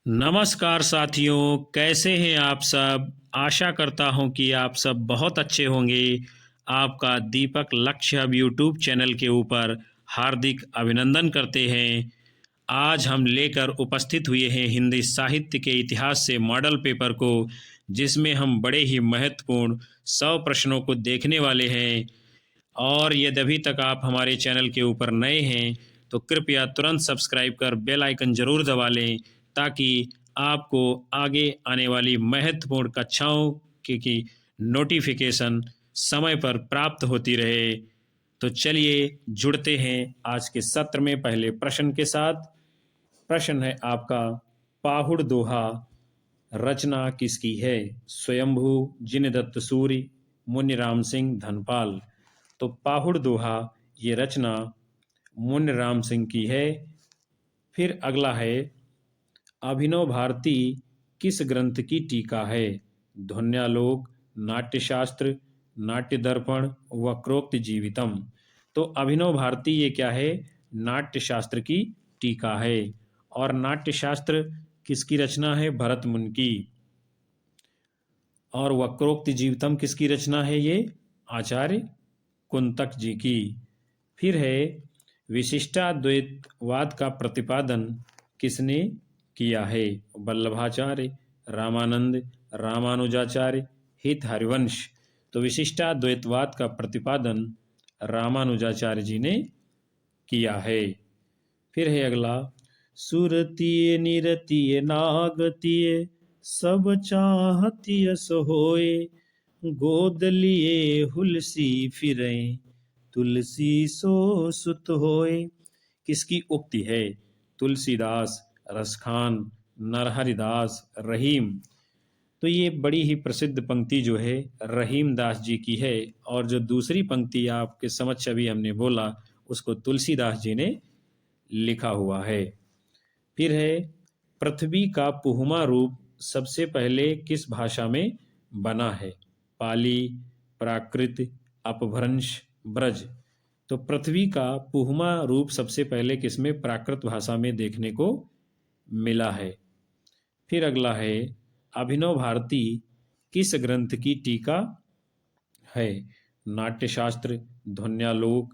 नमस्कार साथियों, कैसे हैं आप सब। आशा करता हूं कि आप सब बहुत अच्छे होंगे। आपका दीपक लक्ष्य हब यूट्यूब चैनल के ऊपर हार्दिक अभिनंदन करते हैं। आज हम लेकर उपस्थित हुए हैं हिंदी साहित्य के इतिहास से मॉडल पेपर को, जिसमें हम बड़े ही महत्वपूर्ण 100 प्रश्नों को देखने वाले हैं। और यदि अभी तक आप हमारे चैनल के ऊपर नए हैं तो कृपया तुरंत सब्सक्राइब कर बेल आइकन जरूर दबा लें, ताकि आपको आगे आने वाली महत्वपूर्ण कक्षाओं की नोटिफिकेशन समय पर प्राप्त होती रहे। तो चलिए जुड़ते हैं आज के सत्र में पहले प्रश्न के साथ। प्रश्न है आपका, पाहुड़ दोहा रचना किसकी है। स्वयंभू, जिनदत्त सूरि, मुनिराम सिंह धनपाल। तो पाहुड़ दोहा ये रचना मुनिराम सिंह की है। फिर अगला है, अभिनव भारती किस ग्रंथ की टीका है। ध्वन्यालोक, नाट्यशास्त्र, नाट्य दर्पण, वक्रोक्त जीवितम। तो अभिनव भारती ये क्या है, नाट्यशास्त्र की टीका है। और नाट्यशास्त्र किसकी रचना है, भरत मुनि की। और वक्रोक्त जीवितम किसकी रचना है, ये आचार्य कुंतक जी की। फिर है, विशिष्टाद्वैतवाद का प्रतिपादन किसने किया है। वल्लभाचार्य, रामानंद, रामानुजाचार्य, हित हरिवंश। तो विशिष्टाद्वैतवाद का प्रतिपादन रामानुजाचार्य जी ने किया है। फिर है अगला, सुरतीय निरतीय नागतीय सब चाहतीय सोए, गोद लिए हुलसी फिरे तुलसी सो सुत होए। किसकी उक्ति है। तुलसीदास, रसखान, नरहरिदास, रहीम। तो ये बड़ी ही प्रसिद्ध पंक्ति जो है रहीम दास जी की है। और जो दूसरी पंक्ति आपके समक्ष अभी हमने बोला, उसको तुलसीदास जी ने लिखा हुआ है। फिर है, पृथ्वी का पुहुमा रूप सबसे पहले किस भाषा में बना है। पाली, प्राकृत, अपभ्रंश, ब्रज। तो पृथ्वी का पुहुमा रूप सबसे पहले किसमें, प्राकृत भाषा में देखने को मिला है। फिर अगला है, अभिनव भारती किस ग्रंथ की टीका है। नाट्यशास्त्र, ध्वन्यालोक,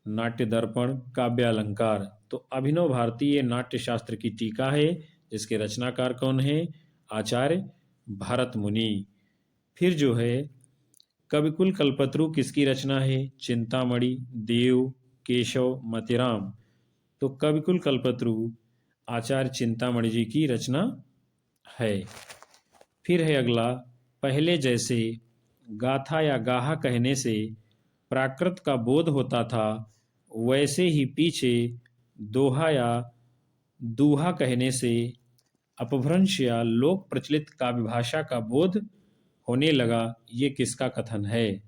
नाट्य दर्पण, काव्यालंकार। तो अभिनव भारती ये नाट्यशास्त्र की टीका है, जिसके रचनाकार कौन है, आचार्य भरत मुनि। फिर जो है, कविकुल कल्पतरु किसकी रचना है। चिंतामणि, देव, केशव, मतिराम। तो कविकुल कल्पतरु आचार्य चिंतामणि जी की रचना है। फिर है अगला, पहले जैसे गाथा या गाहा कहने से प्राकृत का बोध होता था, वैसे ही पीछे दोहा या दूहा कहने से अपभ्रंश या लोक प्रचलित काव्य भाषा का बोध होने लगा। ये किसका कथन है।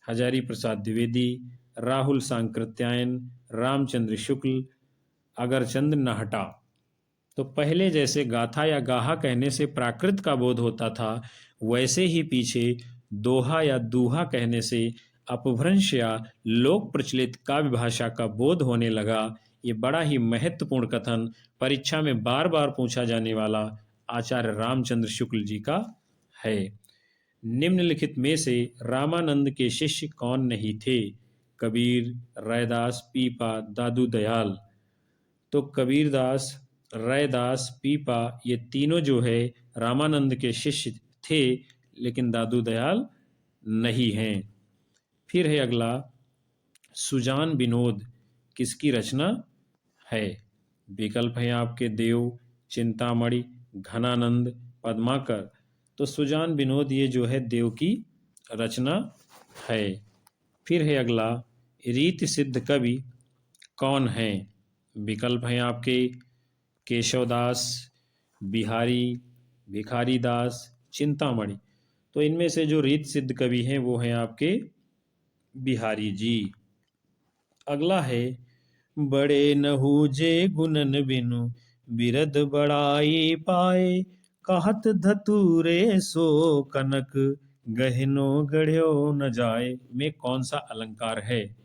हजारी प्रसाद द्विवेदी, राहुल सांकृत्यायन, रामचंद्र शुक्ल, अगरचंद नाहटा। तो पहले जैसे गाथा या गाहा कहने से प्राकृत का बोध होता था, वैसे ही पीछे दोहा या दूहा कहने से अपभ्रंश या लोक प्रचलित काव्य भाषा का बोध होने लगा। ये बड़ा ही महत्वपूर्ण कथन परीक्षा में बार बार पूछा जाने वाला आचार्य रामचंद्र शुक्ल जी का है। निम्नलिखित में से रामानंद के शिष्य कौन नहीं थे। कबीर, रैदास, पीपा, दादू दयाल। तो कबीरदास, रैदास, पीपा ये तीनों जो है रामानंद के शिष्य थे, लेकिन दादू दयाल नहीं हैं। फिर है अगला, सुजान विनोद किसकी रचना है। विकल्प हैं आपके, देव, चिंतामणि, घनानंद, पद्माकर। तो सुजान विनोद ये जो है देव की रचना है। फिर है अगला, रीति सिद्ध कवि कौन है। विकल्प हैं आपके, केशवदास, बिहारी, भिखारी दास, चिंतामणि। तो इनमें से जो रीत सिद्ध कवि हैं वो हैं आपके बिहारी जी। अगला है, बड़े नहूजे गुणन बिनु बिरद बड़ाई पाए, कहत धतूरे सो कनक गहनो गढ़्यो न जाए में कौन सा अलंकार है।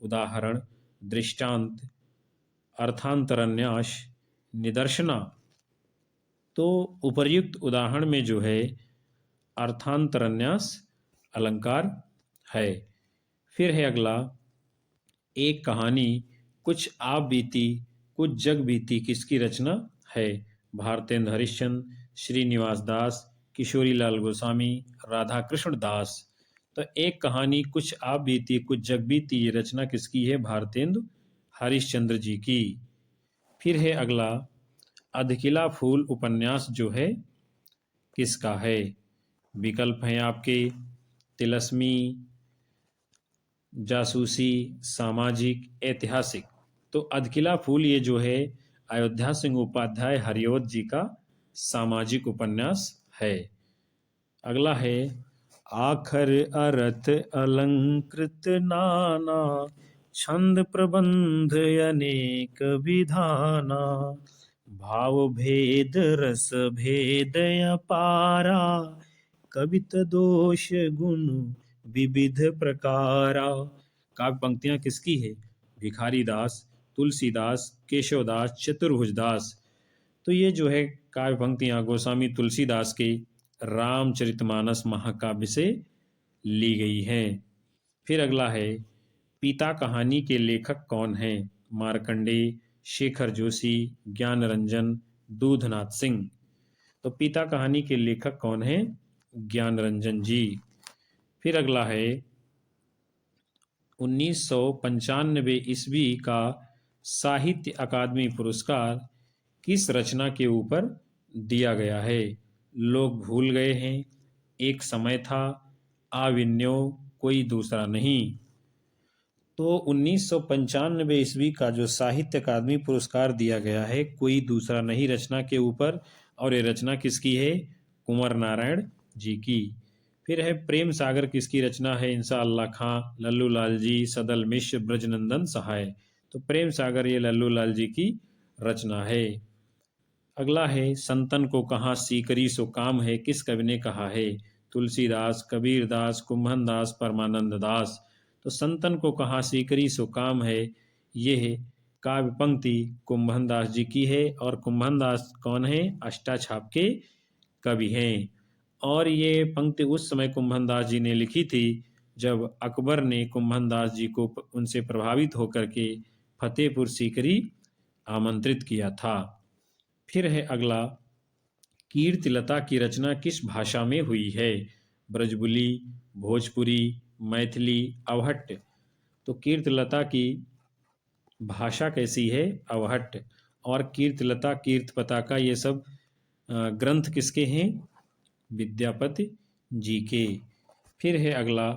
उदाहरण, दृष्टांत, अर्थांतरन्यास, निदर्शना। तो उपर्युक्त उदाहरण में जो है अर्थांतरन्यास अलंकार है। फिर है अगला, एक कहानी कुछ आप बीती कुछ जग बीती किसकी रचना है? भारतेंद्र हरिश्चंद्र, श्रीनिवास दास, किशोरीलाल गोस्वामी, राधा कृष्ण दास। तो एक कहानी कुछ आप बीती कुछ जग बीती ये रचना किसकी है? भारतेंद्र हरिश्चंद्र जी की। फिर है अगला, अधकिला फूल उपन्यास जो है किसका है? विकल्प हैं आपके तिलस्मी, जासूसी, सामाजिक, ऐतिहासिक। तो अधकिला फूल ये जो है अयोध्या सिंह उपाध्याय हरिऔध जी का सामाजिक उपन्यास है। अगला है, आखर अर्थ अलंकृत नाना, छंद प्रबंध अनेक विधाना, भाव भेद रस भेद अपारा, कवित दोष गुण विविध प्रकारा। काव्य पंक्तियां किसकी है? भिखारी दास, तुलसीदास, केशवदास, चतुर्भुजदास। तो ये जो है काव्य पंक्तियां गोस्वामी तुलसीदास के रामचरितमानस महाकाव्य से ली गई हैं। फिर अगला है, पिता कहानी के लेखक कौन हैं? मार्कंडेय, शेखर जोशी, ज्ञान रंजन, दूधनाथ सिंह। तो पिता कहानी के लेखक कौन हैं? ज्ञान रंजन जी। फिर अगला है, 1995 ईस्वी का साहित्य अकादमी पुरस्कार किस रचना के ऊपर दिया गया है? लोग भूल गए हैं, एक समय था, आविन्यो, कोई दूसरा नहीं। तो 1995 ईस्वी का जो साहित्य अकादमी पुरस्कार दिया गया है कोई दूसरा नहीं रचना के ऊपर, और ये रचना किसकी है? कुंवर नारायण जी की। फिर है, प्रेम सागर किसकी रचना है? इंसा अल्लाह खां, लल्लू लाल जी, सदल मिश्र, ब्रजनंदन सहाय। तो प्रेम सागर ये लल्लू लाल जी की रचना है। अगला है, संतन को कहाँ सीकरी सो काम है किस कवि ने कहा है? तुलसीदास, कबीरदास, कुंभनदास, परमानंद दास। तो संतन को कहाँ सीकरी सो काम है ये है काव्य पंक्ति कुंभनदास जी की है। और कुंभनदास कौन है? अष्टाछाप के कवि हैं। और ये पंक्ति उस समय कुंभनदास जी ने लिखी थी जब अकबर ने कुंभनदास जी को उनसे प्रभावित होकर के फतेहपुर सीकरी आमंत्रित किया था। फिर है अगला, कीर्तिलता की रचना किस भाषा में हुई है? ब्रजबुली, भोजपुरी, मैथिली, अवहट्ट। तो कीर्तिलता की भाषा कैसी है? अवहट्ट। और कीर्तिलता, कीर्तपताका ये सब ग्रंथ किसके हैं? विद्यापति जी के। फिर है अगला,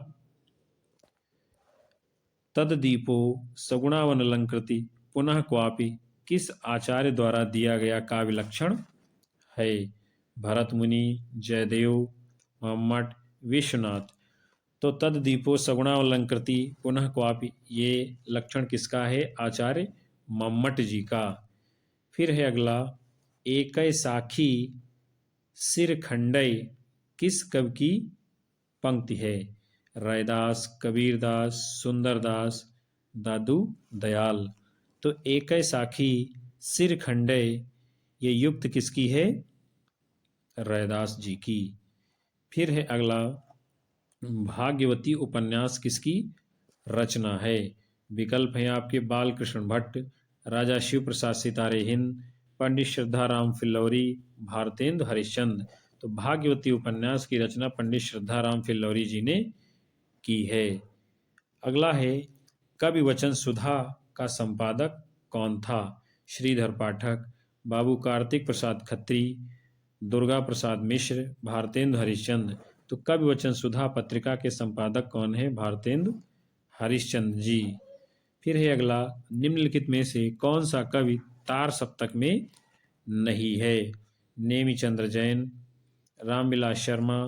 तददीपो सगुणावनलंकृति पुनः क्वापि किस आचार्य द्वारा दिया गया काव्य लक्षण है? भरत मुनि, जयदेव, मम्मट, विश्वनाथ। तो तददीपो सगुणावलंकृति पुनः क्वापि ये लक्षण किसका है? आचार्य मम्मट जी का। फिर है अगला, एकै साखी सिर खंडय किस कवि की पंक्ति है? रैदास, कबीरदास, सुंदरदास, दादू दयाल। तो एकै साखी सिर खंडय ये युक्त किसकी है? रैदास जी की। फिर है अगला, भाग्यवती उपन्यास किसकी रचना है? विकल्प हैं आपके बालकृष्ण भट्ट, राजा शिव प्रसाद सितारे हिंद, पंडित श्रद्धाराम फिल्लौरी, भारतेंदु हरिश्चंद्र। तो भाग्यवती उपन्यास की रचना पंडित श्रद्धाराम फिल्लौरी जी ने की है। अगला है, कवि वचन सुधा का संपादक कौन था? श्रीधर पाठक, बाबू कार्तिक प्रसाद खत्री, दुर्गा प्रसाद मिश्र, भारतेंदु हरिश्चंद्र। तो कवि वचन सुधा पत्रिका के संपादक कौन है? भारतेंदु हरिश्चंद्र जी। फिर है अगला, निम्नलिखित में से कौन सा कवि तार सप्तक में नहीं है? नेमिचंद्र जैन, रामविलास शर्मा,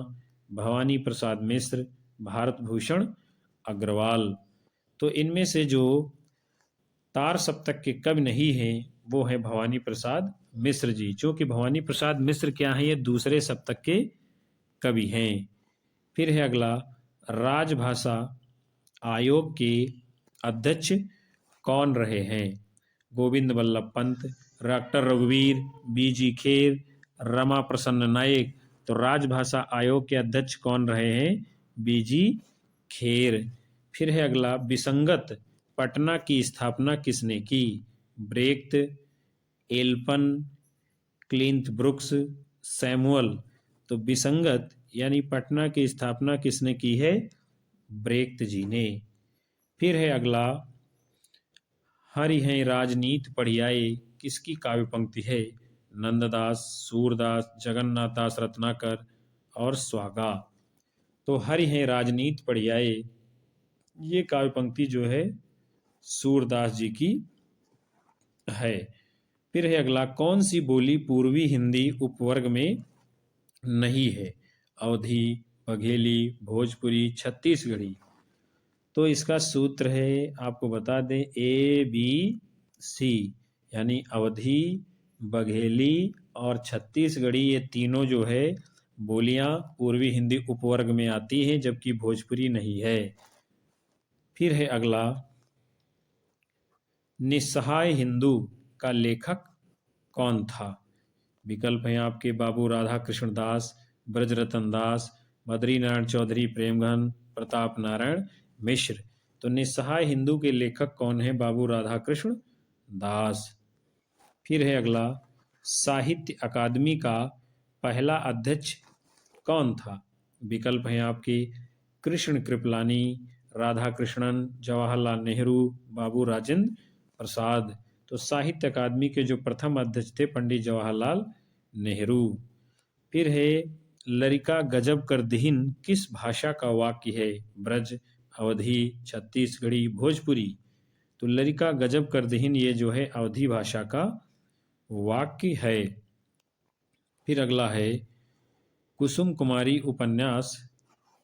भवानी प्रसाद मिश्र, भारत भूषण अग्रवाल। तो इनमें से जो तार सप्तक के कवि नहीं हैं वो है भवानी प्रसाद मिश्र जी। चूंकि भवानी प्रसाद मिश्र क्या हैं? ये दूसरे सप्तक के कवि हैं। फिर है अगला, राजभाषा आयोग के अध्यक्ष कौन रहे हैं? गोविंद बल्लभ पंत, डॉक्टर रघुवीर, बीजी खेर, रमा प्रसन्न नायक। तो राजभाषा आयोग के अध्यक्ष कौन रहे हैं? बीजी खेर। फिर है अगला, विसंगत पटना की स्थापना किसने की? ब्रेख्त, एल्पन, क्लिंथ ब्रुक्स, सैमुअल। तो विसंगत यानी पटना की स्थापना किसने की है? ब्रेख्त जी ने। फिर है अगला, हरि हैं राजनीति पढ़ियाए किसकी काव्य पंक्ति है? नंददास, सूरदास, जगन्नाथदास रत्नाकर और स्वागा। तो हरि हैं राजनीति पढ़ियाए ये काव्य पंक्ति जो है सूरदास जी की है। फिर है अगला, कौन सी बोली पूर्वी हिंदी उपवर्ग में नहीं है? अवधी, बघेली, भोजपुरी, छत्तीसगढ़ी। तो इसका सूत्र है, आपको बता दें, ABC, यानी अवधी, बघेली और छत्तीसगढ़ी ये तीनों जो है बोलियां पूर्वी हिंदी उपवर्ग में आती हैं, जबकि भोजपुरी नहीं है। फिर है अगला, निस्सहाय हिंदू का लेखक कौन था? विकल्प हैं आपके, बाबू राधा कृष्ण दास, ब्रजरतन दास, बद्रीनारायण चौधरी, प्रेमघन, प्रताप नारायण मिश्र। तो निस्सहाय हिंदू के लेखक कौन है? बाबू राधा कृष्ण दास। फिर है अगला, साहित्य अकादमी का पहला अध्यक्ष कौन था? विकल्प हैं आपके, कृष्ण कृपलानी, राधा कृष्णन, जवाहरलाल नेहरू, बाबू राजेंद्र प्रसाद। तो साहित्य अकादमी के जो प्रथम अध्यक्ष थे पंडित जवाहरलाल नेहरू। फिर है, लरिका गजब कर दीन किस भाषा का वाक्य है? ब्रज, अवधी, छत्तीसगढ़ी, भोजपुरी। तो लरिका गजब कर दीन ये जो है अवधी भाषा का वाक्य है। फिर अगला है, कुसुम कुमारी उपन्यास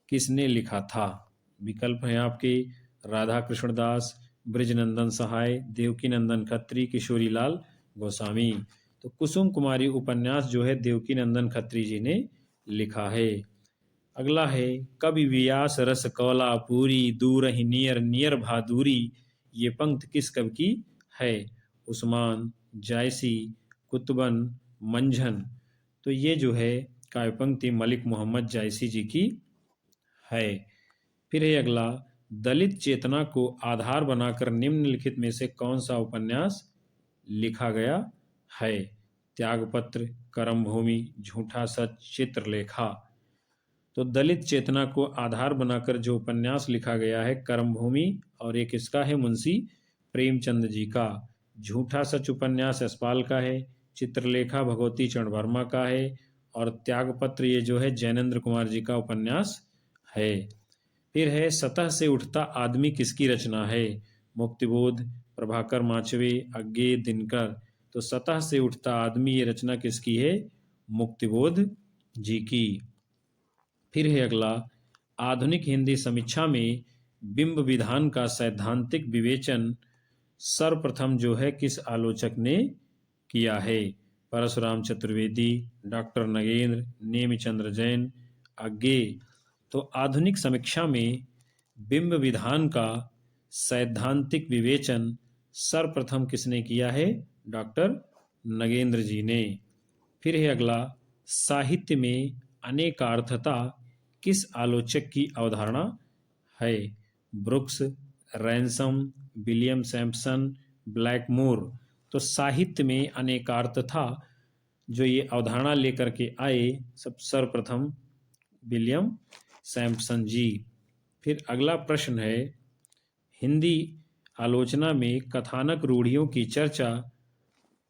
किसने लिखा था? विकल्प हैं आपके, राधा कृष्ण दास, ब्रिजनंदन सहाय, देवकी नंदन खत्री, किशोरी लाल गोस्वामी। तो कुसुम कुमारी उपन्यास जो है देवकी नंदन खत्री जी ने लिखा है। अगला है, कवि व्यास रस कौला पूरी, दूर ही नियर नियर भादुरी। ये पंक्ति किस कवि की है? उस्मान, जायसी, कुतुबन, मंझन। तो ये जो है काव्य पंक्ति मलिक मोहम्मद जायसी जी की है। फिर है अगला, दलित चेतना को आधार बनाकर निम्नलिखित में से कौन सा उपन्यास लिखा गया है? त्यागपत्र, कर्मभूमि, झूठा सच, चित्रलेखा। तो दलित चेतना को आधार बनाकर जो उपन्यास लिखा गया है कर्मभूमि, और एक इसका है मुंशी प्रेमचंद जी का। झूठा सच उपन्यास यशपाल का है, चित्रलेखा भगवती चरण वर्मा का है, और त्यागपत्र ये जो है जैनेन्द्र कुमार जी का उपन्यास है। फिर है, सतह से उठता आदमी किसकी रचना है? मुक्तिबोध, प्रभाकर माचवे, अज्ञे, दिनकर। तो सतह से उठता आदमी ये रचना किसकी है? मुक्तिबोध जी की। फिर है अगला, आधुनिक हिंदी समीक्षा में बिंब विधान का सैद्धांतिक विवेचन सर्वप्रथम जो है किस आलोचक ने किया है? परशुराम चतुर्वेदी, डॉक्टर नगेंद्र, नेमिचंद्र जैन, अज्ञे। तो आधुनिक समीक्षा में बिंब विधान का सैद्धांतिक विवेचन सर्वप्रथम किसने किया है? डॉक्टर नगेंद्र जी ने। फिर है अगला, साहित्य में अनेकार्थता किस आलोचक की अवधारणा है? Brooks, Ransom, William Sampson, Blackmur. तो साहित्य में अनेकार्थता जो ये अवधारणा लेकर के आए सब सर्वप्रथम विलियम सैम्पसन जी। फिर अगला प्रश्न है, हिंदी आलोचना में कथानक रूढ़ियों की चर्चा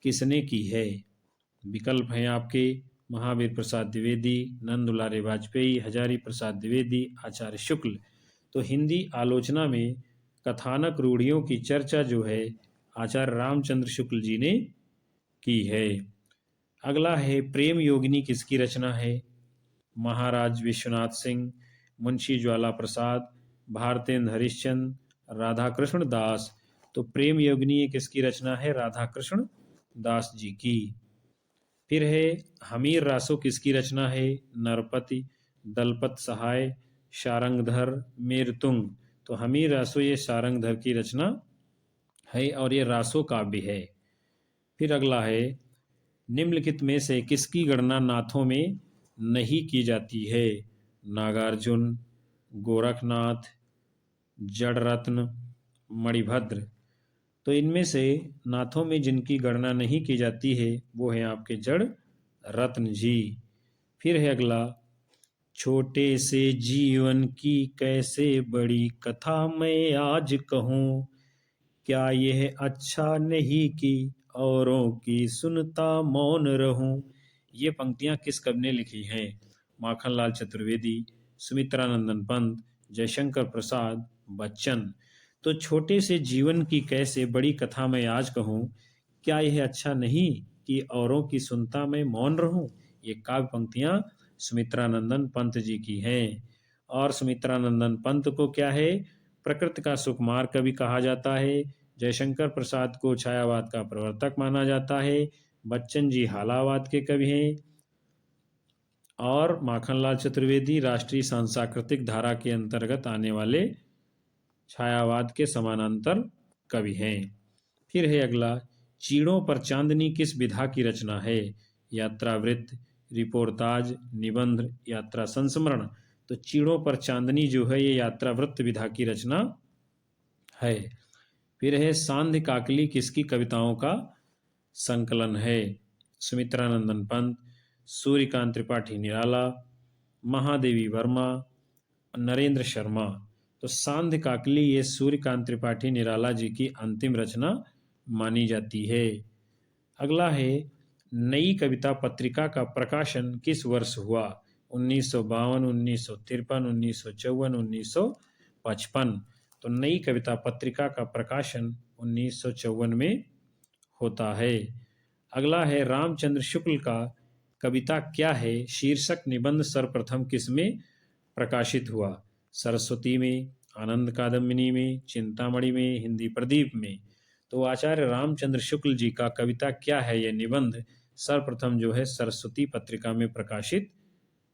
किसने की है? विकल्प हैं आपके, महावीर प्रसाद द्विवेदी, नंद दुलारे वाजपेयी, हजारी प्रसाद द्विवेदी, आचार्य शुक्ल। तो हिंदी आलोचना में कथानक रूढ़ियों की चर्चा जो है आचार्य रामचंद्र शुक्ल जी ने की है। अगला है, प्रेम योगिनी किसकी रचना है? महाराज विश्वनाथ सिंह, मुंशी ज्वाला प्रसाद, भारतेंद्र हरिश्चंद्र, राधा कृष्ण दास। तो प्रेम योगिनी किसकी रचना है? राधा कृष्ण दास जी की। फिर है, हमीर रासो किसकी रचना है? नरपति, दलपत सहाय, शारंगधर, मेरतुंग। तो हमीर रासो ये शारंगधर की रचना है और ये रासो काव्य है। फिर अगला है, निम्नलिखित में से किसकी गणना नाथों में नहीं की जाती है? नागार्जुन, गोरखनाथ, जड़रत्न, मणिभद्र। तो इनमें से नाथों में जिनकी गणना नहीं की जाती है वो है आपके जड़ रत्न जी। फिर है अगला, छोटे से जीवन की कैसे बड़ी कथा मैं आज कहूँ, क्या यह अच्छा नहीं कि औरों की सुनता मौन रहूं। ये पंक्तियां किस कवि ने लिखी हैं? माखनलाल चतुर्वेदी, सुमित्रानंदन पंत, जयशंकर प्रसाद, बच्चन। तो छोटे से जीवन की कैसे बड़ी कथा मैं आज कहूँ, क्या यह अच्छा नहीं कि औरों की सुनता मैं मौन रहूं। ये काव्य पंक्तियां सुमित्रानंदन पंत जी की हैं। और सुमित्रानंदन पंत को क्या है, प्रकृति का सुकुमार कवि कहा जाता है। जयशंकर प्रसाद को छायावाद का प्रवर्तक माना जाता है। बच्चन जी हालावाद के कवि हैं। और माखनलाल चतुर्वेदी राष्ट्रीय सांस्कृतिक धारा के अंतर्गत आने वाले छायावाद के समानांतर कवि हैं। फिर है अगला, चीड़ों पर चांदनी किस विधा की रचना है? यात्रावृत्त, रिपोर्ताज, निबंध, यात्रा संस्मरण। तो चीड़ों पर चांदनी जो है ये यात्रावृत्त विधा की रचना है। फिर है सांध्य काकली किसकी कविताओं का संकलन है? सुमित्रानंदन पंत, सूर्यकांत त्रिपाठी निराला, महादेवी वर्मा, नरेंद्र शर्मा। तो सांध्य काकली ये सूर्यकांत त्रिपाठी निराला जी की अंतिम रचना मानी जाती है। अगला है, नई कविता पत्रिका का प्रकाशन किस वर्ष हुआ? 1952, 1953, 1954, 1955। तो नई कविता पत्रिका का प्रकाशन 1954 में होता है। अगला है, रामचंद्र शुक्ल का कविता क्या है शीर्षक निबंध सर्वप्रथम किस में प्रकाशित हुआ? सरस्वती में, आनंद कादम्बिनी में, चिंतामणि में, हिंदी प्रदीप में। तो आचार्य रामचंद्र शुक्ल जी का कविता क्या है यह निबंध सर्वप्रथम जो है सरस्वती पत्रिका में प्रकाशित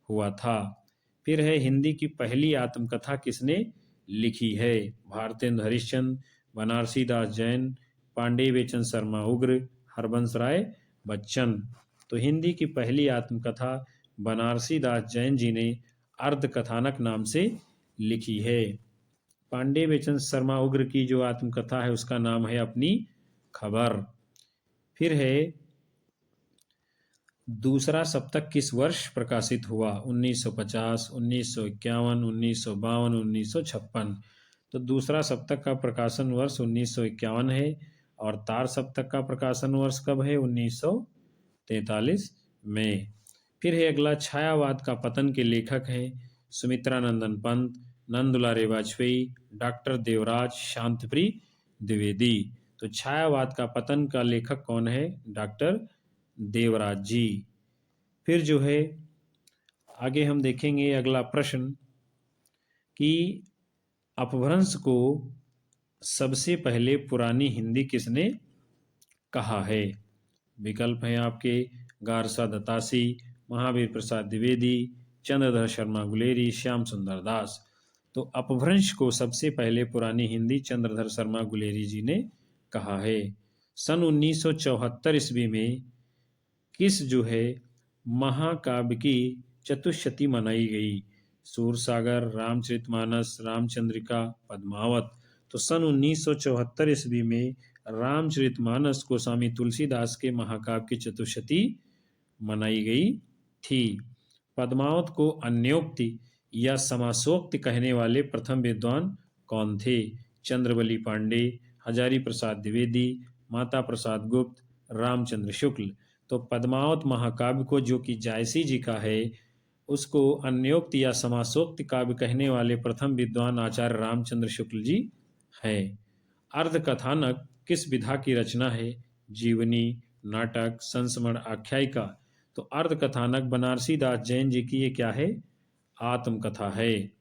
हुआ था। फिर है, हिंदी की पहली आत्मकथा किसने लिखी है? भारतेंदु हरिश्चंद्र, बनारसी दास जैन, पांडे बेचन शर्मा उग्र, हरबंस राय बच्चन। तो हिंदी की पहली आत्मकथा बनारसी दास जैन जी ने अर्धकथानक नाम से लिखी है। पांडे बेचन शर्मा उग्र की जो आत्मकथा है उसका नाम है अपनी खबर। फिर है, दूसरा सप्तक किस वर्ष प्रकाशित हुआ? 1950, 1951, 1952, 1956। तो दूसरा सप्तक का प्रकाशन वर्ष 1951 है और तार सप्तक का प्रकाशन वर्ष कब है? 1943 में। फिर है अगला, छायावाद का पतन के लेखक हैं सुमित्रानंदन पंत, नंदुलारे वाजपेयी, डॉक्टर देवराज, शांतिप्रिय द्विवेदी। तो छायावाद का पतन का लेखक कौन है? डॉक्टर देवराज जी। फिर जो है आगे हम देखेंगे अगला प्रश्न कि अपभ्रंश को सबसे पहले पुरानी हिंदी किसने कहा है? विकल्प हैं आपके, गारसा दत्तासी, महावीर प्रसाद द्विवेदी, चंद्रधर शर्मा गुलेरी, श्याम सुंदर दास। तो अपभ्रंश को सबसे पहले पुरानी हिंदी चंद्रधर शर्मा गुलेरी जी ने कहा है। सन 1974 ईस्वी में किस जो है महाकाव्य की चतुष्शती मनाई गई? सूरसागर, रामचरितमानस, रामचंद्रिका, पद्मावत। तो सन 1974 ईस्वी में रामचरितमानस को स्वामी तुलसीदास के महाकाव्य की चतुष्शती मनाई गई थी। पद्मावत को अन्योक्ति या समासोक्ति कहने वाले प्रथम विद्वान कौन थे? चंद्रबली पांडे, हजारी प्रसाद द्विवेदी, माता प्रसाद गुप्त, रामचंद्र शुक्ल। तो पद्मावत महाकाव्य को जो कि जायसी जी का है उसको अन्योक्ति या समासोक्ति काव्य कहने वाले प्रथम विद्वान आचार्य रामचंद्र शुक्ल जी हैं। अर्धकथानक किस विधा की रचना है? जीवनी, नाटक, संस्मरण, आख्यायिका। तो अर्धकथानक बनारसी दास जैन जी की ये क्या है? आत्मकथा है।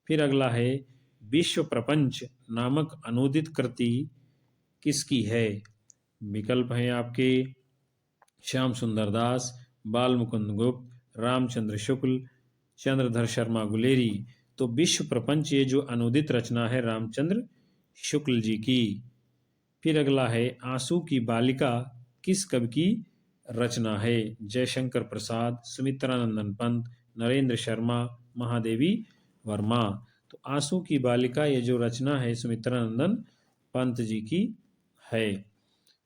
फिर अगला है, विश्व प्रपंच नामक अनुदित कृति किसकी है? विकल्प हैं आपके, श्याम सुंदर दास, बाल मुकुंद गुप्त, रामचंद्र शुक्ल, चंद्रधर शर्मा गुलेरी। तो विश्व प्रपंच ये जो अनुदित रचना है रामचंद्र शुक्ल जी की। फिर अगला है, आंसू की बालिका किस कवि की रचना है? जयशंकर प्रसाद, सुमित्रानंदन पंत, नरेंद्र शर्मा, महादेवी वर्मा। तो आंसू की बालिका ये जो रचना है सुमित्रानंदन पंत जी की है।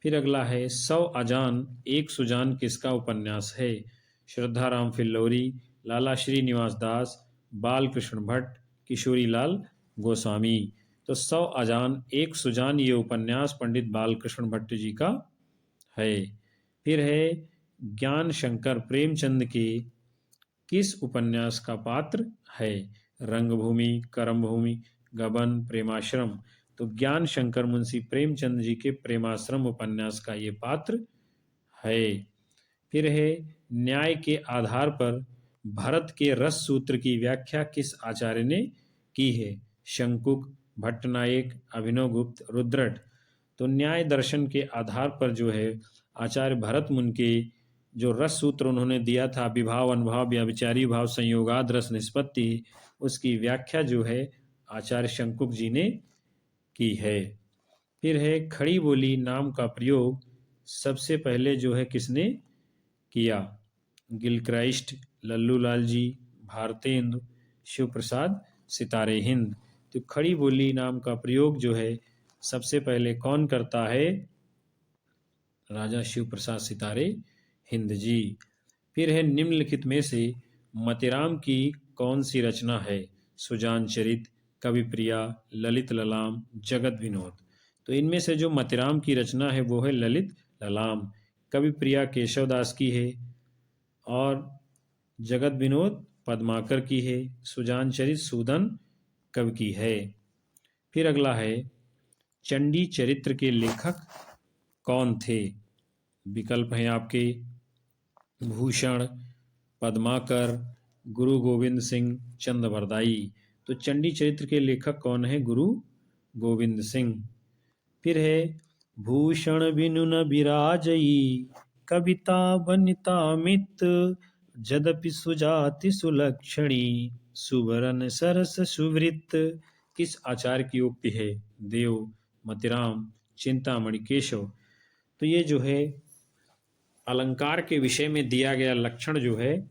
फिर अगला है सौ अजान एक सुजान किसका उपन्यास है? श्रद्धाराम फिल्लौरी, लाला श्रीनिवास दास, बालकृष्ण भट्ट, किशोरीलाल गोस्वामी। तो सौ अजान एक सुजान ये उपन्यास पंडित बालकृष्ण भट्ट जी का है। फिर है ज्ञान शंकर प्रेमचंद के किस उपन्यास का पात्र है? रंगभूमि, कर्मभूमि, गबन, प्रेमाश्रम। तो ज्ञान शंकर मुंशी प्रेमचंद जी के प्रेमाश्रम उपन्यास का ये पात्र है। फिर है न्याय के आधार पर भरत के रस सूत्र की व्याख्या किस आचार्य ने की है? शंकुक, भट्टनायक, अभिनवगुप्त, रुद्रट। तो न्याय दर्शन के आधार पर जो है आचार्य भरत मुनि के जो रस सूत्र उन्होंने दिया था, विभाव, अनुभाव, व्यभिचारी भाव, संयोगाद रस निष्पत्ति, उसकी व्याख्या जो है आचार्य शंकुक जी ने की है। फिर है खड़ी बोली नाम का प्रयोग सबसे पहले जो है किसने किया? गिलक्राइस्ट, लल्लू लाल जी, भारतेंदु, शिव प्रसाद सितारे हिंद। तो खड़ी बोली नाम का प्रयोग जो है सबसे पहले कौन करता है? राजा शिव प्रसाद सितारे हिंद जी। फिर है निम्नलिखित में से मतिराम की कौन सी रचना है? सुजान चरित, कवि प्रिया, ललित ललाम, जगत विनोद। तो इनमें से जो मतिराम की रचना है वो है ललित ललाम। कवि प्रिया केशवदास की है और जगत विनोद पद्माकर की है। सुजान चरित सूदन कवि की है। फिर अगला है चंडी चरित्र के लेखक कौन थे? विकल्प हैं आपके भूषण, पद्माकर, गुरु गोविंद सिंह, चंद्रवरदाई। तो चंडी चरित्र के लेखक कौन है? गुरु गोविंद सिंह। फिर है भूषण बिनु न बिराजई, कविता बनिता मित, जदपि सुजाति सुलक्षणी, सुवरन सरस सुवृत। किस आचार्य की उक्ति है? देव, मतिराम, चिंतामणि, केशव। तो ये जो है अलंकार के विषय में दिया गया लक्षण जो है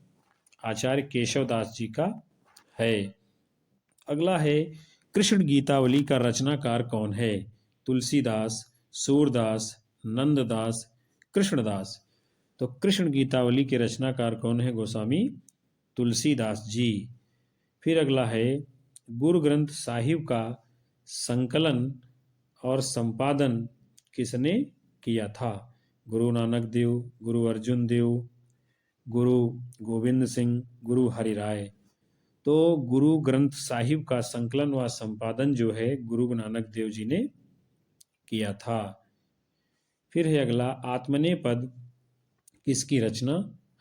आचार्य केशवदास जी का है। अगला है कृष्ण गीतावली का रचनाकार कौन है? तुलसीदास, सूरदास, नंददास, कृष्णदास। तो कृष्ण गीतावली के रचनाकार कौन है? गोस्वामी तुलसीदास जी। फिर अगला है गुरु ग्रंथ साहिब का संकलन और संपादन किसने किया था? गुरु नानक देव, गुरु अर्जुन देव, गुरु गोविंद सिंह, गुरु हरिराय। तो गुरु ग्रंथ साहिब का संकलन व संपादन जो है गुरु नानक देव जी ने किया था। फिर है अगला आत्मनेय पद किसकी रचना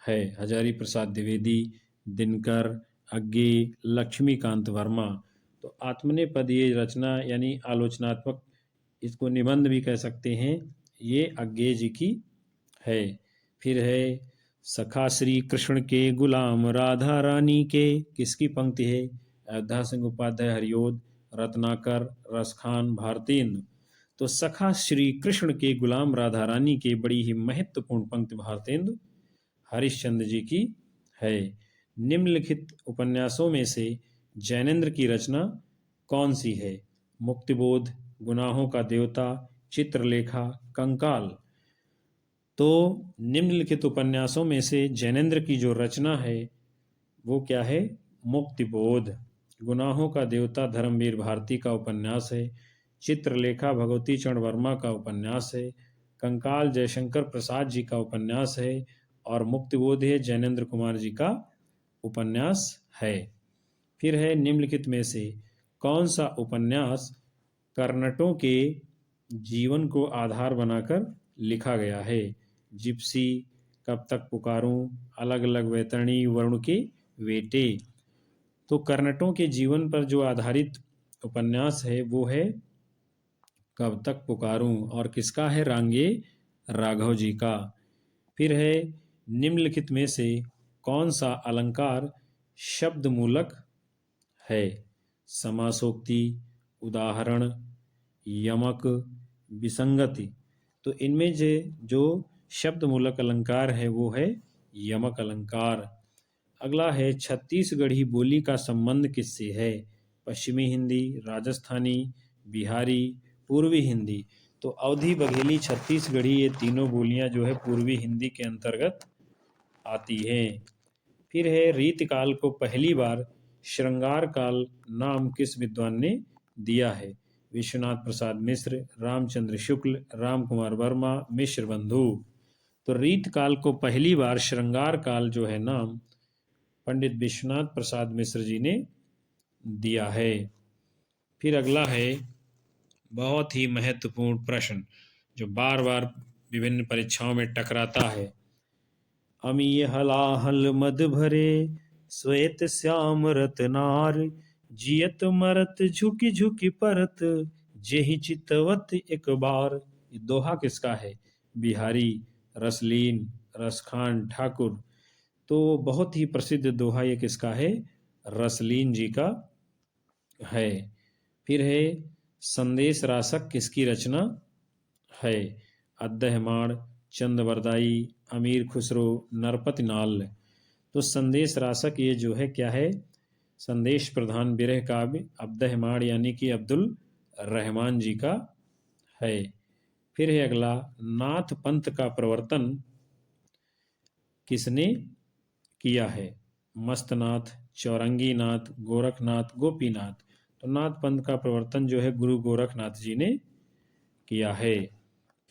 है? हजारी प्रसाद द्विवेदी, दिनकर, अग्गे, लक्ष्मीकांत वर्मा। तो आत्मनेय पद ये रचना यानी आलोचनात्मक, इसको निबंध भी कह सकते हैं, ये अग्गे जी की है। फिर है सखा श्री कृष्ण के गुलाम राधा रानी के, किसकी पंक्ति है? अयोध्या सिंह उपाध्याय हरिओद, रत्नाकर, रसखान, भारतेंदु। तो सखा श्री कृष्ण के गुलाम राधा रानी के बड़ी ही महत्वपूर्ण पंक्ति भारतेंदु हरिश्चंद्र जी की है। निम्नलिखित उपन्यासों में से जैनेन्द्र की रचना कौन सी है? मुक्तिबोध, गुनाहों का देवता, चित्रलेखा, कंकाल। तो निम्नलिखित उपन्यासों में से जैनेन्द्र की जो रचना है वो क्या है? मुक्तिबोध। गुनाहों का देवता धर्मवीर भारती का उपन्यास है। चित्रलेखा भगवती चरण वर्मा का उपन्यास है। कंकाल जयशंकर प्रसाद जी का उपन्यास है और मुक्तिबोध है जैनेन्द्र कुमार जी का उपन्यास है। फिर है निम्नलिखित में से कौन सा उपन्यास कर्नटों के जीवन को आधार बनाकर लिखा गया है? जिप्सी, कब तक पुकारूं, अलग अलग वैतरणी, वरुण के बेटे। तो कर्नटों के जीवन पर जो आधारित उपन्यास है वो है कब तक पुकारूं और किसका है? रांगे राघव जी का। फिर है निम्नलिखित में से कौन सा अलंकार शब्द मूलक है? समासोक्ति, उदाहरण, यमक, विसंगति। तो इनमें जो शब्द मूलक अलंकार है वो है यमक अलंकार। अगला है छत्तीसगढ़ी बोली का संबंध किससे है? पश्चिमी हिंदी, राजस्थानी, बिहारी, पूर्वी हिंदी। तो अवधी, बघेली, छत्तीसगढ़ी ये तीनों बोलियां जो है पूर्वी हिंदी के अंतर्गत आती हैं। फिर है रीतकाल को पहली बार श्रृंगार काल नाम किस विद्वान ने दिया है? विश्वनाथ प्रसाद मिश्र, रामचंद्र शुक्ल, राम कुमार वर्मा, मिश्र बंधु। तो रीतकाल को पहली बार श्रृंगार काल जो है नाम पंडित विश्वनाथ प्रसाद मिश्र जी ने दिया है। फिर अगला है बहुत ही महत्वपूर्ण प्रश्न जो बार बार विभिन्न परीक्षाओं में टकराता है। अमीय हलाहल मद भरे श्वेत श्याम रतनार, जियत मरत झुकी झुकी परत, जेहि चितवत एक बार। ये दोहा किसका है? बिहारी, रसलीन, रसखान ठाकुर। तो बहुत ही प्रसिद्ध दोहा ये किसका है? रसलीन जी का है। फिर है संदेश रासक किसकी रचना है? अद्दहमाण, चंदवरदाई, अमीर खुसरो, नरपति नाल। तो संदेश रासक ये जो है क्या है? संदेश प्रधान विरह काव्य अब्दहमाण यानी कि अब्दुल रहमान जी का है। फिर है अगला नाथ पंथ का प्रवर्तन किसने किया है? मस्तनाथ, चौरंगीनाथ, गोरखनाथ, गोपीनाथ। तो नाथ पंथ का प्रवर्तन जो है गुरु गोरखनाथ जी ने किया है।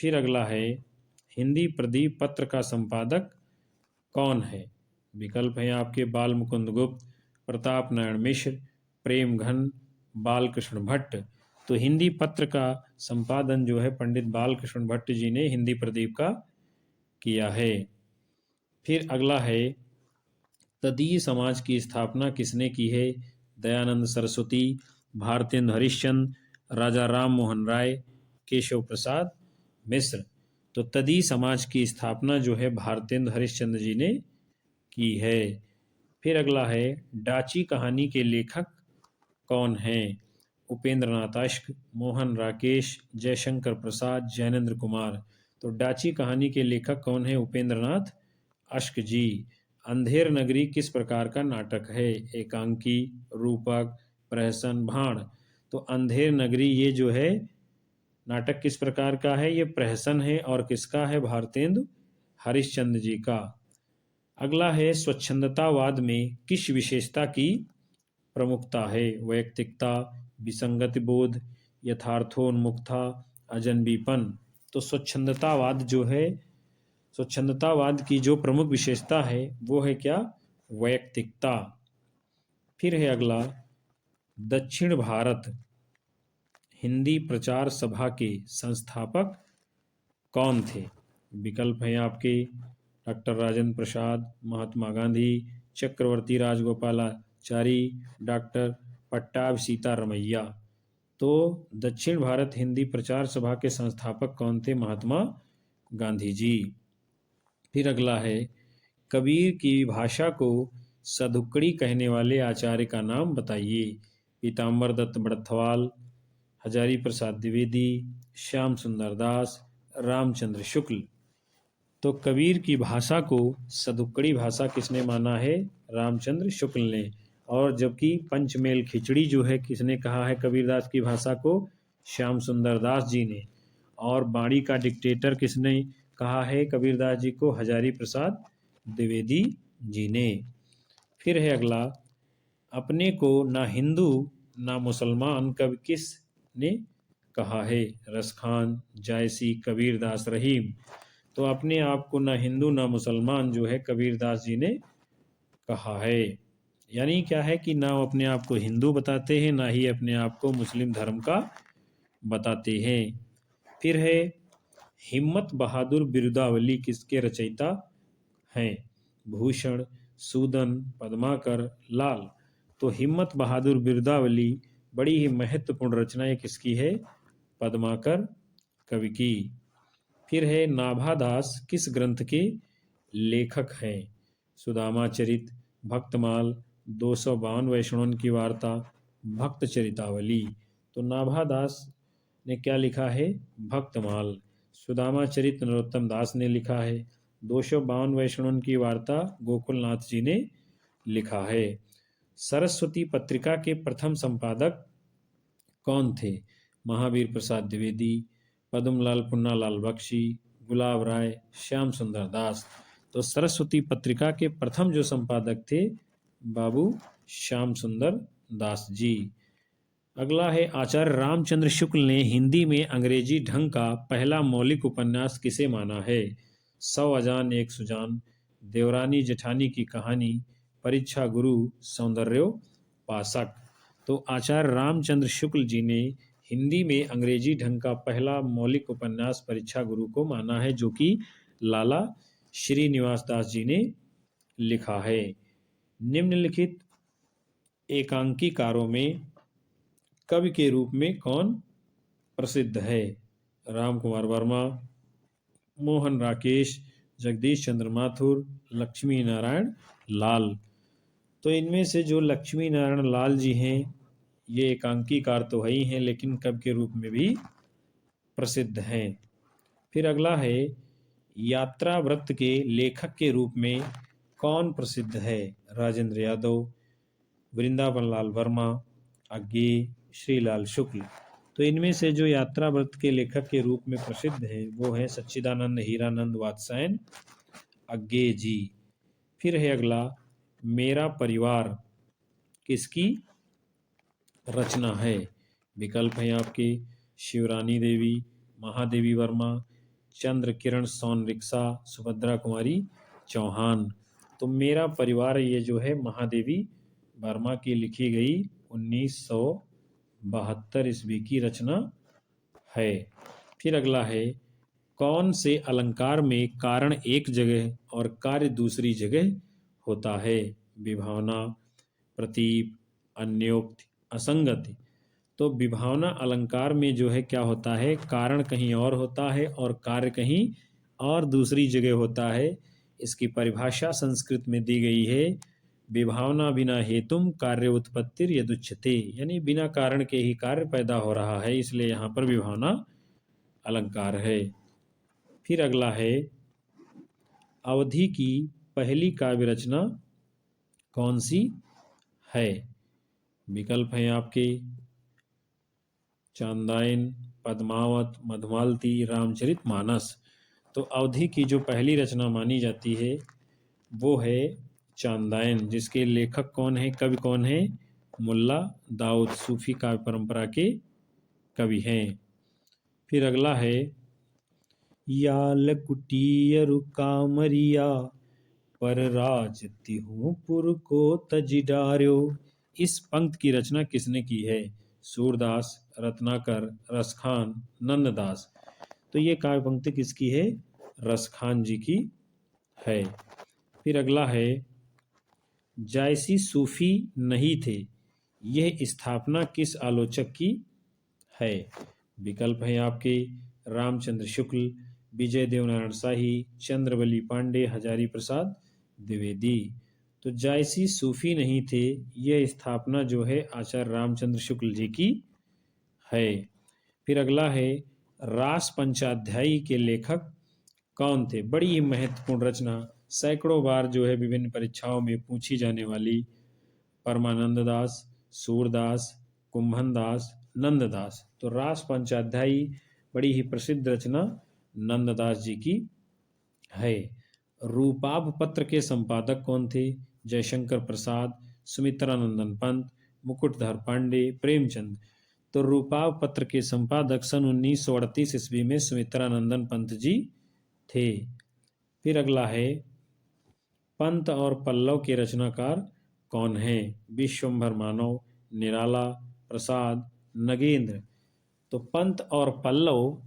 फिर अगला है हिंदी प्रदीप पत्र का संपादक कौन है? विकल्प हैं आपके बाल मुकुंद गुप्त, प्रताप नारायण मिश्र, प्रेम घन, बालकृष्ण भट्ट। तो हिंदी पत्र का संपादन जो है पंडित बालकृष्ण भट्ट जी ने हिंदी प्रदीप का किया है। फिर अगला है तदीय समाज की स्थापना किसने की है? दयानंद सरस्वती, भारतेंदु हरिश्चंद्र, राजा राम मोहन राय, केशव प्रसाद मिश्र। तो तदीय समाज की स्थापना जो है भारतेंदु हरिश्चंद्र जी ने की है। फिर अगला है डाची कहानी के लेखक कौन हैं? उपेंद्र नाथ अश्क, मोहन राकेश, जयशंकर प्रसाद, जैनेन्द्र कुमार। तो डाची कहानी के लेखक कौन है? उपेंद्र नाथ अश्क जी। अंधेर नगरी किस प्रकार का नाटक है? एकांकी, रूपक, प्रहसन, भाण। तो अंधेर नगरी ये जो है नाटक किस प्रकार का है? ये प्रहसन है और किसका है? भारतेंदु हरिश्चंद्र जी का। अगला है स्वच्छंदतावाद में किस विशेषता की प्रमुखता है? वैयक्तिकता, विसंगति बोध, यथार्थोन्मुखता, अजनबीपन। तो स्वच्छंदतावाद जो है स्वच्छंदतावाद की जो प्रमुख विशेषता है वो है क्या? वैयक्तिकता। फिर है अगला दक्षिण भारत हिंदी प्रचार सभा के संस्थापक कौन थे? विकल्प हैं आपके डॉक्टर राजेंद्र प्रसाद, महात्मा गांधी, चक्रवर्ती राजगोपालाचारी, डॉक्टर पट्टाभ सीतारमैया। तो दक्षिण भारत हिंदी प्रचार सभा के संस्थापक कौन थे? महात्मा गांधी जी। फिर अगला है कबीर की भाषा को सधुक्कड़ी कहने वाले आचार्य का नाम बताइए। पीताम्बर दत्त बड़थवाल, हजारी प्रसाद द्विवेदी, श्याम सुंदर दास, रामचंद्र शुक्ल। तो कबीर की भाषा को सधुक्कड़ी भाषा किसने माना है? रामचंद्र शुक्ल ने। और जबकि पंचमेल खिचड़ी जो है किसने कहा है कबीरदास की भाषा को? श्याम सुंदर दास जी ने। और बाणी का डिक्टेटर किसने कहा है कबीरदास जी को? हजारी प्रसाद द्विवेदी जी ने। फिर है अगला अपने को ना हिंदू ना मुसलमान कवि किस ने कहा है? रसखान, जायसी, कबीरदास, रहीम। तो अपने आप को ना हिंदू ना मुसलमान जो है कबीरदास जी ने कहा है। यानी क्या है कि ना अपने आप को हिंदू बताते हैं ना ही अपने आप को मुस्लिम धर्म का बताते हैं। फिर है हिम्मत बहादुर बिरुदावली किसके रचयिता हैं? भूषण, सूदन, पद्माकर, लाल। तो हिम्मत बहादुर बिरुदावली बड़ी ही महत्वपूर्ण रचना है किसकी है? पद्माकर कवि की। फिर है नाभादास किस ग्रंथ के लेखक हैं? सुदामा चरित, भक्तमाल, 252 वैष्णवन की वार्ता, भक्त चरितावली। तो नाभादास ने क्या लिखा है? भक्तमाल। सुदामा चरित नरोत्तम दास ने लिखा है। 252 वैष्णवन की वार्ता गोकुलनाथ जी ने लिखा है। सरस्वती पत्रिका के प्रथम संपादक कौन थे? महावीर प्रसाद द्विवेदी, पद्मलाल पुन्नालाल बख्शी, गुलाब राय, श्याम सुंदर दास। तो सरस्वती पत्रिका के प्रथम जो संपादक थे बाबू श्याम सुंदर दास जी। अगला है आचार्य रामचंद्र शुक्ल ने हिंदी में अंग्रेजी ढंग का पहला मौलिक उपन्यास किसे माना है? 100 अजान एक सुजान, देवरानी जेठानी की कहानी, परीक्षा गुरु, सौंदर्योपासक। तो आचार्य रामचंद्र शुक्ल जी ने हिंदी में अंग्रेजी ढंग का पहला मौलिक उपन्यास परीक्षा गुरु को माना है, जो कि लाला श्रीनिवास दास जी ने लिखा है। निम्नलिखित एकांकीकारों में कवि के रूप में कौन प्रसिद्ध है? राम कुमार वर्मा, मोहन राकेश, जगदीश चंद्र माथुर, लक्ष्मी नारायण लाल। तो इनमें से जो लक्ष्मी नारायण लाल जी हैं ये एकांकीकार तो है ही हैं, लेकिन कवि के रूप में भी प्रसिद्ध हैं। फिर अगला है यात्रा वृत्त के लेखक के रूप में कौन प्रसिद्ध है? राजेंद्र यादव, वृंदावन लाल वर्मा, अज्ञे, श्रीलाल शुक्ल। तो इनमें से जो यात्रा व्रत के लेखक के रूप में प्रसिद्ध हैं वो है सच्चिदानंद हीरानंद वात्सायन अज्ञे जी। फिर है अगला मेरा परिवार किसकी रचना है? विकल्प हैं आपके शिवरानी देवी, महादेवी वर्मा, चंद्र किरण सोन रिक्सा, सुभद्रा कुमारी चौहान। तो मेरा परिवार ये जो है महादेवी वर्मा की लिखी गई 1972 ईस्वी की रचना है। फिर अगला है कौन से अलंकार में कारण एक जगह और कार्य दूसरी जगह होता है? विभावना, प्रतीप, अन्योक्ति, असंगति। तो विभावना अलंकार में जो है क्या होता है, कारण कहीं और होता है और कार्य कहीं और दूसरी जगह होता है। इसकी परिभाषा संस्कृत में दी गई है, विभावना बिना हेतुम कार्य उत्पत्तिर यदुच्यते, यानी बिना कारण के ही कार्य पैदा हो रहा है, इसलिए यहाँ पर विभावना अलंकार है। फिर अगला है अवधि की पहली काव्य रचना कौन सी है? विकल्प हैं आपके चांदायन, पद्मावत, मधुमालती, रामचरितमानस। तो अवधि की जो पहली रचना मानी जाती है वो है चांदायन, जिसके लेखक कौन है, कवि कौन है? मुल्ला दाऊद, सूफी काव्य परंपरा के कवि हैं। फिर अगला है याल कुटियर कामरिया पर राज तिहु पुर को तज डार्यो। इस पंक्ति की रचना किसने की है? सूरदास, रत्नाकर, रसखान, नंददास। तो ये काव्य पंक्ति किसकी है? रसखान जी की है। फिर अगला है जायसी सूफी नहीं थे, यह स्थापना किस आलोचक की है? विकल्प हैं आपके रामचंद्र शुक्ल, विजय देवनारायण शाही, चंद्रवली पांडे, हजारी प्रसाद द्विवेदी। तो जायसी सूफी नहीं थे, यह स्थापना जो है आचार्य रामचंद्र शुक्ल जी की है। फिर अगला है रास पंचाध्यायी के लेखक कौन थे? बड़ी ही महत्वपूर्ण रचना, सैकड़ों बार जो है विभिन्न परीक्षाओं में पूछी जाने वाली। परमानंद दास, सूरदास, कुंभन दास, नंददास। तो रास पंचाध्यायी बड़ी ही प्रसिद्ध रचना नंददास जी की है। रूपाभ पत्र के संपादक कौन थे? जयशंकर प्रसाद, सुमित्रानंदन पंत, मुकुटधर पांडे, प्रेमचंद। तो रूपाभ पत्र के संपादक सन 1938 ईस्वी में सुमित्रानंदन पंत जी थे। फिर अगला है पंत और पल्लव के रचनाकार कौन है? विश्वंभर मानव, निराला, प्रसाद, नगेंद्र। तो पंत और पल्लव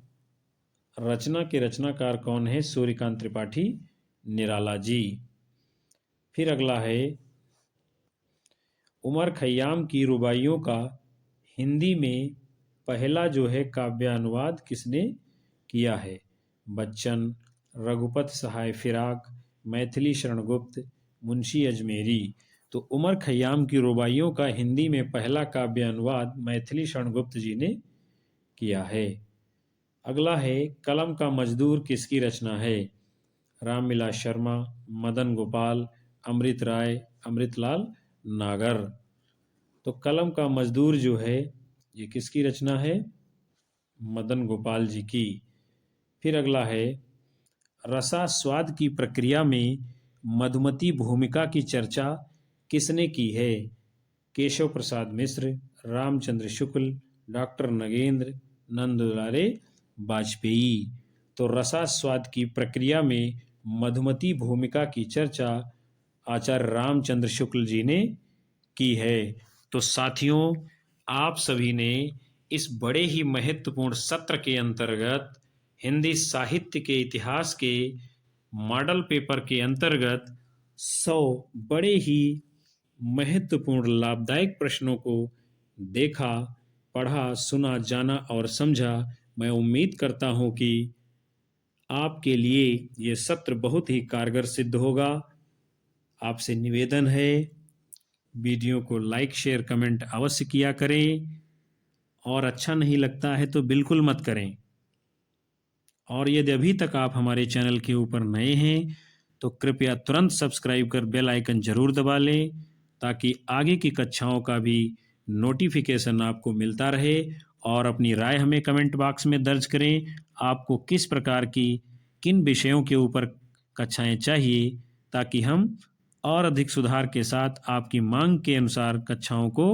रचना के रचनाकार कौन है? सूर्यकांत त्रिपाठी, निराला जी। फिर अगला है उमर खयाम की रुबाइयों का हिंदी में पहला जो है काव्यानुवाद किसने किया है? बच्चन, रघुपत सहाय फिराक, मैथिली शरण गुप्त, मुंशी अजमेरी। तो उमर खयाम की रुबाइयों का हिंदी में पहला काव्य अनुवाद मैथिली शरण गुप्त जी ने किया है। अगला है कलम का मजदूर किसकी रचना है? रामविलास शर्मा, मदन गोपाल, अमृत राय, अमृतलाल नागर। तो कलम का मजदूर जो है ये किसकी रचना है? मदन गोपाल जी की। फिर अगला है रसास्वाद की प्रक्रिया में मधुमती भूमिका की चर्चा किसने की है? केशव प्रसाद मिश्र, रामचंद्र शुक्ल, डॉक्टर नगेंद्र, नंदलाले वाजपेयी। तो रसास्वाद की प्रक्रिया में मधुमती भूमिका की चर्चा आचार्य रामचंद्र शुक्ल जी ने की है। तो साथियों, आप सभी ने इस बड़े ही महत्वपूर्ण सत्र के अंतर्गत हिंदी साहित्य के इतिहास के मॉडल पेपर के अंतर्गत 100 बड़े ही महत्वपूर्ण लाभदायक प्रश्नों को देखा, पढ़ा, सुना, जाना और समझा। मैं उम्मीद करता हूं कि आपके लिए ये सत्र बहुत ही कारगर सिद्ध होगा। आपसे निवेदन है वीडियो को लाइक, शेयर, कमेंट अवश्य किया करें और अच्छा नहीं लगता है तो बिल्कुल मत करें। और यदि अभी तक आप हमारे चैनल के ऊपर नए हैं तो कृपया तुरंत सब्सक्राइब कर बेल आइकन जरूर दबा लें ताकि आगे की कक्षाओं का भी नोटिफिकेशन आपको मिलता रहे। और अपनी राय हमें कमेंट बॉक्स में दर्ज करें। आपको किस प्रकार की किन विषयों के ऊपर कक्षाएं चाहिए ताकि हम और अधिक सुधार के साथ आपकी मांग के अनुसार कक्षाओं को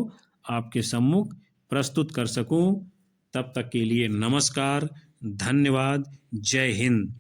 आपके सम्मुख प्रस्तुत कर सकूं। तब तक के लिए नमस्कार, धन्यवाद, जय हिंद।